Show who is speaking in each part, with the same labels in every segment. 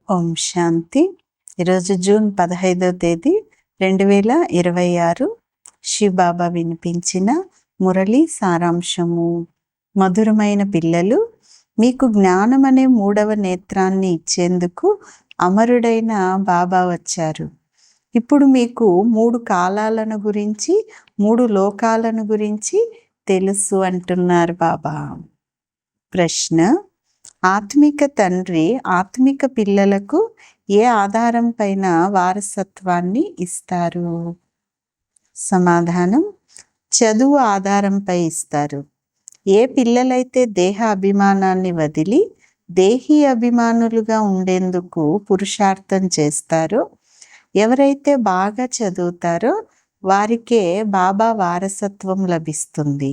Speaker 1: ఓం శాంతి. ఈరోజు జూన్ 15వ తేదీ 2026. శివబాబా వినిపించిన మురళి సారాంశము. మధురమైన పిల్లలు, మీకు జ్ఞానం అనే 3వ నేత్రాన్ని ఇచ్చేందుకు అమరుడైన బాబా వచ్చారు. ఇప్పుడు మీకు 3 కాలాలను గురించి 3 లోకాలను గురించి తెలుసు అంటున్నారు బాబా. ప్రశ్న: ఆత్మిక తండ్రి ఆత్మిక పిల్లలకు ఏ ఆధారం పైన వారసత్వాన్ని ఇస్తారు? సమాధానం: చదువు ఆధారంపై ఇస్తారు. ఏ పిల్లలైతే దేహ అభిమానాన్ని వదిలి దేహీ అభిమానులుగా ఉండేందుకు పురుషార్థం చేస్తారో, ఎవరైతే బాగా చదువుతారో వారికే బాబా వారసత్వం లభిస్తుంది.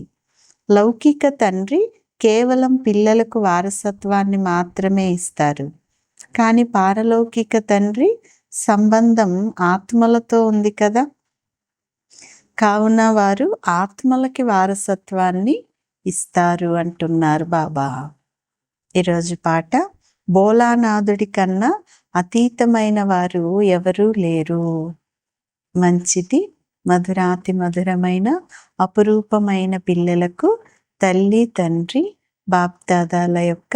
Speaker 1: లౌకిక తండ్రి కేవలం పిల్లలకు వారసత్వాన్ని మాత్రమే ఇస్తారు. కానీ పారలౌకిక తండ్రి సంబంధం ఆత్మలతో ఉంది కదా, కావున వారు ఆత్మలకి వారసత్వాన్ని ఇస్తారు అంటున్నారు బాబా. ఈరోజు పాట: భోలానాథుడి కన్నా అతీతమైన వారు ఎవరూ లేరు. మంచిది. మధురాతి మధురమైన అపురూపమైన పిల్లలకు తల్లి తండ్రి బాప్దాదాల యొక్క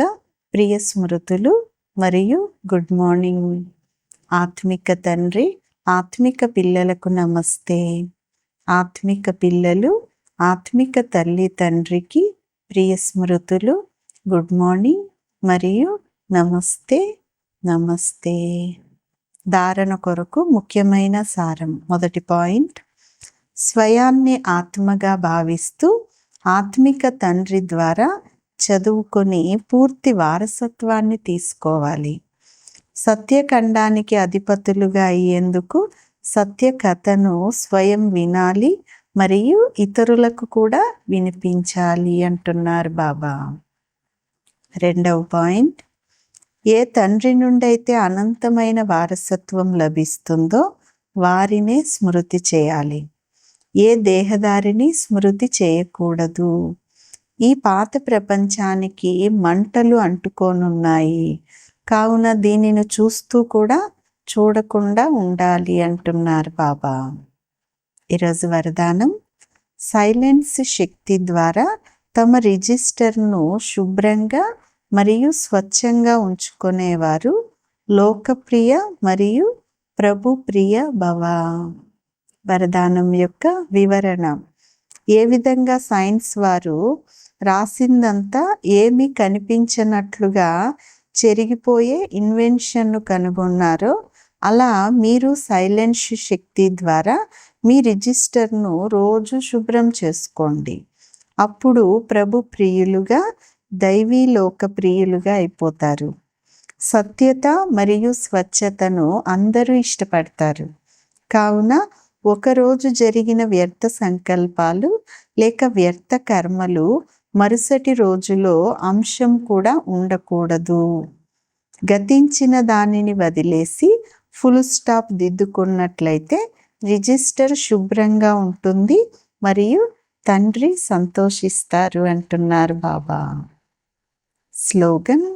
Speaker 1: ప్రియ స్మృతులు మరియు గుడ్ మార్నింగ్. ఆత్మిక తండ్రి ఆత్మిక పిల్లలకు నమస్తే. ఆత్మిక పిల్లలు ఆత్మిక తల్లి తండ్రికి ప్రియ స్మృతులు, గుడ్ మార్నింగ్ మరియు నమస్తే నమస్తే. ధారణ కొరకు ముఖ్యమైన సారం. మొదటి పాయింట్: స్వయాన్ని ఆత్మగా భావిస్తూ ఆత్మిక తండ్రి ద్వారా చదువుకొని పూర్తి వారసత్వాన్ని తీసుకోవాలి. సత్యఖండానికి అధిపతులుగా అయ్యేందుకు సత్య కథను స్వయం వినాలి మరియు ఇతరులకు కూడా వినిపించాలి అంటున్నారు బాబా. రెండవ పాయింట్: ఏ తండ్రి నుండి అయితే అనంతమైన వారసత్వం లభిస్తుందో వారినే స్మృతి చేయాలి. ఏ దేహదారిని స్మృతి చేయకూడదు. ఈ పాత ప్రపంచానికి మంటలు అంటుకోనున్నాయి, కావున దీనిని చూస్తూ కూడా చూడకుండా ఉండాలి అంటున్నారు బాబా. ఈరోజు వరదానం: సైలెన్స్ శక్తి ద్వారా తమ రిజిస్టర్ను శుభ్రంగా మరియు స్వచ్ఛంగా ఉంచుకునేవారు లోకప్రియ మరియు ప్రభు ప్రియ భవ. వరదానం యొక్క వివరణ: ఏ విధంగా సైన్స్ వారు రాసిందంతా ఏమీ కనిపించనట్లుగా చెరిగిపోయే ఇన్వెన్షన్ను కనుగొన్నారో, అలా మీరు సైలెన్స్ శక్తి ద్వారా మీ రిజిస్టర్ను రోజు శుభ్రం చేసుకోండి. అప్పుడు ప్రభు ప్రియులుగా దైవీ లోక ప్రియులుగా అయిపోతారు. సత్యత మరియు స్వచ్ఛతను అందరూ ఇష్టపడతారు. కావున ఒకరోజు జరిగిన వ్యర్థ సంకల్పాలు లేక వ్యర్థ కర్మలు మరుసటి రోజులో అంశం కూడా ఉండకూడదు. గతించిన దానిని వదిలేసి ఫుల్ స్టాప్ దిద్దుకున్నట్లయితే రిజిస్టర్ శుభ్రంగా ఉంటుంది మరియు తండ్రి సంతోషిస్తారు అంటున్నారు బాబా. స్లోగన్: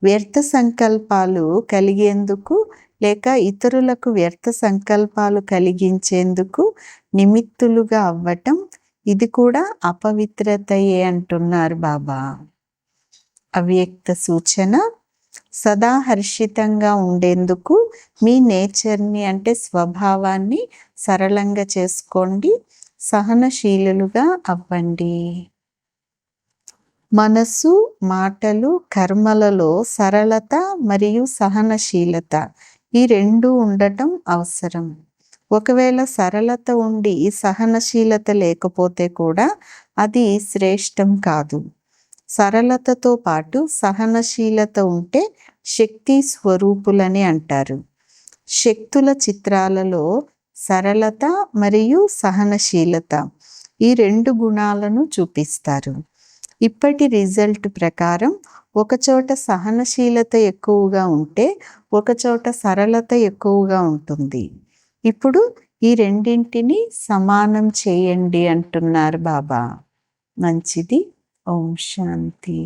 Speaker 1: వ్యర్థ సంకల్పాలు కలిగేందుకు లేక ఇతరులకు వ్యర్థ సంకల్పాలు కలిగించేందుకు నిమిత్తులుగా అవ్వటం, ఇది కూడా అపవిత్రతయే అంటున్నారు బాబా. అవ్యక్త సూచన: సదా హర్షితంగా ఉండేందుకు మీ నేచర్ని అంటే స్వభావాన్ని సరళంగా చేసుకోండి. సహనశీలుగా అవ్వండి. మనసు, మాటలు, కర్మలలో సరళత మరియు సహనశీలత ఈ 2 ఉండటం అవసరం. ఒకవేళ సరళత ఉండి సహనశీలత లేకపోతే కూడా అది శ్రేష్టం కాదు. సరళతతో పాటు సహనశీలత ఉంటే శక్తి స్వరూపులని అంటారు. శక్తుల చిత్రాలలో సరళత మరియు సహనశీలత ఈ 2 గుణాలను చూపిస్తారు. ఇప్పటి రిజల్ట్ ప్రకారం ఒకచోట సహనశీలత ఎక్కువగా ఉంటే ఒకచోట సరళత ఎక్కువగా ఉంటుంది. ఇప్పుడు ఈ రెండింటిని సమానం చేయండి అంటున్నారు బాబా. మంచిది. ఓం శాంతి.